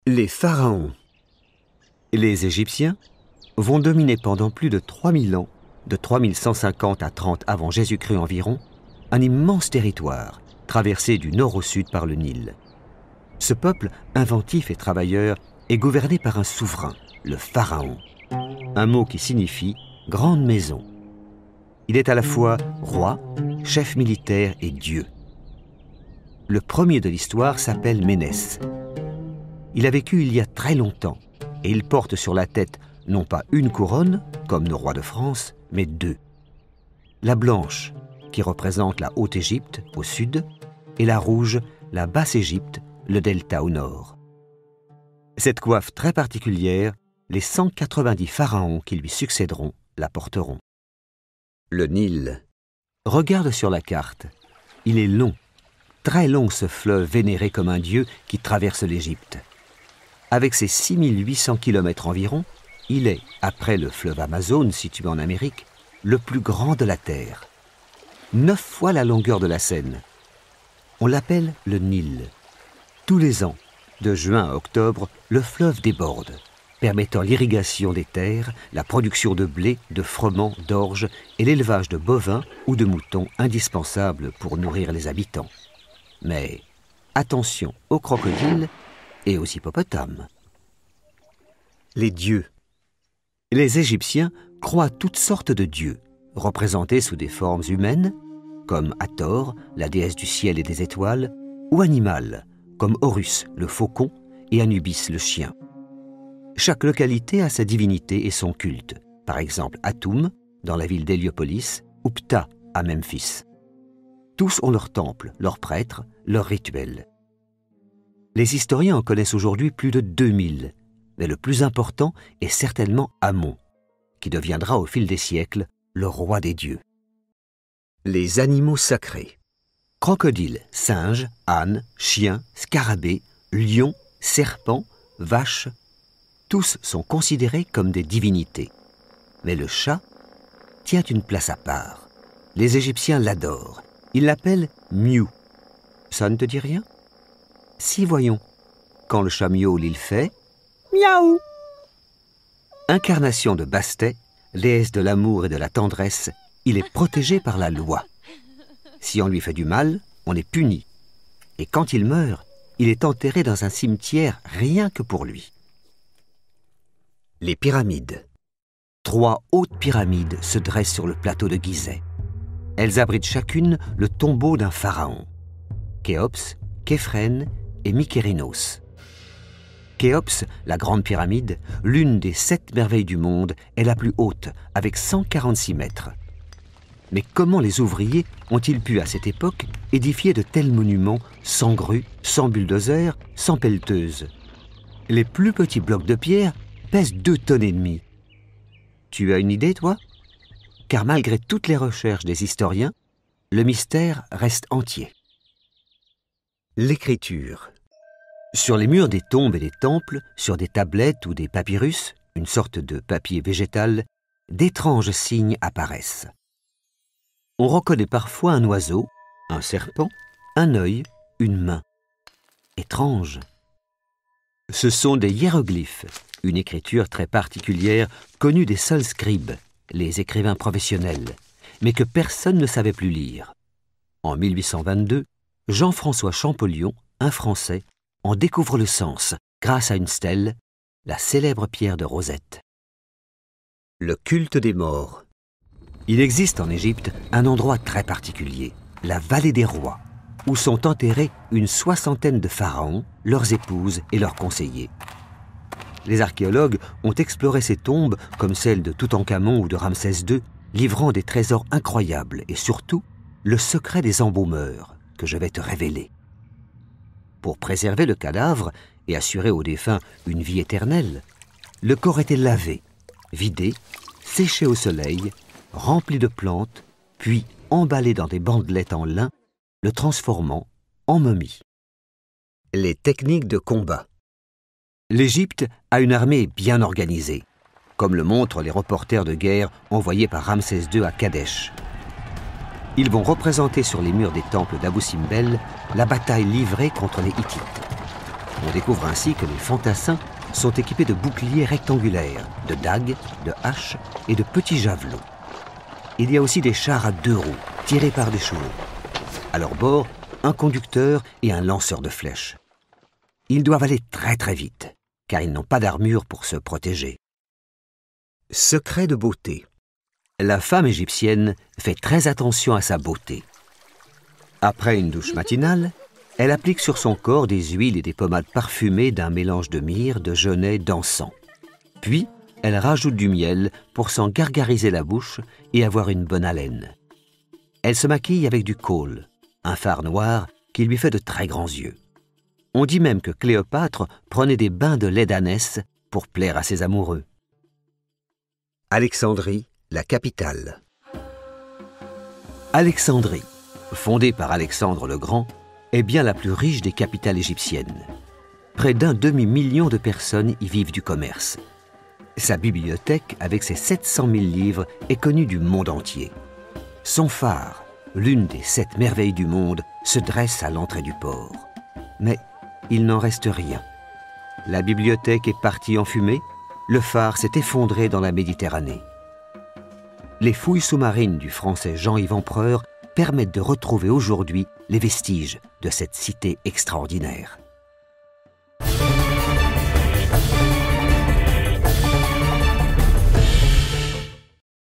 Les pharaons. Les Égyptiens vont dominer pendant plus de 3000 ans, de 3150 à 30 avant Jésus-Christ environ, un immense territoire, traversé du nord au sud par le Nil. Ce peuple, inventif et travailleur, est gouverné par un souverain, le pharaon, un mot qui signifie « grande maison ». Il est à la fois roi, chef militaire et dieu. Le premier de l'histoire s'appelle Ménès. Il a vécu il y a très longtemps et il porte sur la tête non pas une couronne, comme nos rois de France, mais deux. La blanche, qui représente la Haute-Égypte au sud, et la rouge, la Basse-Égypte, le delta au nord. Cette coiffe très particulière, les 190 pharaons qui lui succéderont la porteront. Le Nil. Regarde sur la carte. Il est long, très long ce fleuve vénéré comme un dieu qui traverse l'Égypte. Avec ses 6800 km environ, il est, après le fleuve Amazone situé en Amérique, le plus grand de la Terre. 9 fois la longueur de la Seine. On l'appelle le Nil. Tous les ans, de juin à octobre, le fleuve déborde, permettant l'irrigation des terres, la production de blé, de froment, d'orge et l'élevage de bovins ou de moutons indispensables pour nourrir les habitants. Mais attention aux crocodiles et aux hippopotames. Les dieux. Les Égyptiens croient à toutes sortes de dieux, représentés sous des formes humaines, comme Hathor, la déesse du ciel et des étoiles, ou animales, comme Horus, le faucon, et Anubis, le chien. Chaque localité a sa divinité et son culte, par exemple Atum, dans la ville d'Héliopolis, ou Ptah, à Memphis. Tous ont leur temple, leurs prêtres, leurs rituels. Les historiens en connaissent aujourd'hui plus de 2000, mais le plus important est certainement Amon, qui deviendra au fil des siècles le roi des dieux. Les animaux sacrés. Crocodiles, singes, ânes, chiens, scarabées, lions, serpents, vaches, tous sont considérés comme des divinités. Mais le chat tient une place à part. Les Égyptiens l'adorent. Ils l'appellent Miou. Ça ne te dit rien? Si, voyons. Quand le chat miaule, il fait miaou. Incarnation de Bastet, déesse de l'amour et de la tendresse, il est protégé par la loi. Si on lui fait du mal, on est puni. Et quand il meurt, il est enterré dans un cimetière rien que pour lui. Les pyramides. 3 hautes pyramides se dressent sur le plateau de Gizeh. Elles abritent chacune le tombeau d'un pharaon. Khéops, Képhren et Mykérinos. Khéops, la grande pyramide, l'une des 7 merveilles du monde, est la plus haute, avec 146 mètres. Mais comment les ouvriers ont-ils pu, à cette époque, édifier de tels monuments sans grue, sans bulldozer, sans pelleteuse? Les plus petits blocs de pierre pèsent 2,5 tonnes. Tu as une idée, toi? Car malgré toutes les recherches des historiens, le mystère reste entier. L'écriture. Sur les murs des tombes et des temples, sur des tablettes ou des papyrus, une sorte de papier végétal, d'étranges signes apparaissent. On reconnaît parfois un oiseau, un serpent, un œil, une main. Étrange. Ce sont des hiéroglyphes, une écriture très particulière connue des seuls scribes, les écrivains professionnels, mais que personne ne savait plus lire. En 1822, Jean-François Champollion, un Français, en découvre le sens grâce à une stèle, la célèbre pierre de Rosette. Le culte des morts. Il existe en Égypte un endroit très particulier, la vallée des rois, où sont enterrés une 60aine de pharaons, leurs épouses et leurs conseillers. Les archéologues ont exploré ces tombes comme celles de Toutankhamon ou de Ramsès II, livrant des trésors incroyables et surtout le secret des embaumeurs que je vais te révéler. Pour préserver le cadavre et assurer aux défunts une vie éternelle, le corps était lavé, vidé, séché au soleil, rempli de plantes, puis emballé dans des bandelettes en lin, le transformant en momie. Les techniques de combat. L'Égypte a une armée bien organisée, comme le montrent les reporters de guerre envoyés par Ramsès II à Kadesh. Ils vont représenter sur les murs des temples d'Abou Simbel la bataille livrée contre les Hittites. On découvre ainsi que les fantassins sont équipés de boucliers rectangulaires, de dagues, de haches et de petits javelots. Il y a aussi des chars à 2 roues, tirés par des chevaux. À leur bord, un conducteur et un lanceur de flèches. Ils doivent aller très très vite, car ils n'ont pas d'armure pour se protéger. Secret de beauté. La femme égyptienne fait très attention à sa beauté. Après une douche matinale, elle applique sur son corps des huiles et des pommades parfumées d'un mélange de myrrhe, de genêt, d'encens. Puis, elle rajoute du miel pour s'en gargariser la bouche et avoir une bonne haleine. Elle se maquille avec du kohl, un fard noir qui lui fait de très grands yeux. On dit même que Cléopâtre prenait des bains de lait d'ânesse pour plaire à ses amoureux. Alexandrie, la capitale. Alexandrie, fondée par Alexandre le Grand, est bien la plus riche des capitales égyptiennes. Près d'1 demi-million de personnes y vivent du commerce. Sa bibliothèque, avec ses 700 000 livres, est connue du monde entier. Son phare, l'une des 7 merveilles du monde, se dresse à l'entrée du port. Mais il n'en reste rien. La bibliothèque est partie en fumée, le phare s'est effondré dans la Méditerranée. Les fouilles sous-marines du français Jean-Yves Empereur permettent de retrouver aujourd'hui les vestiges de cette cité extraordinaire.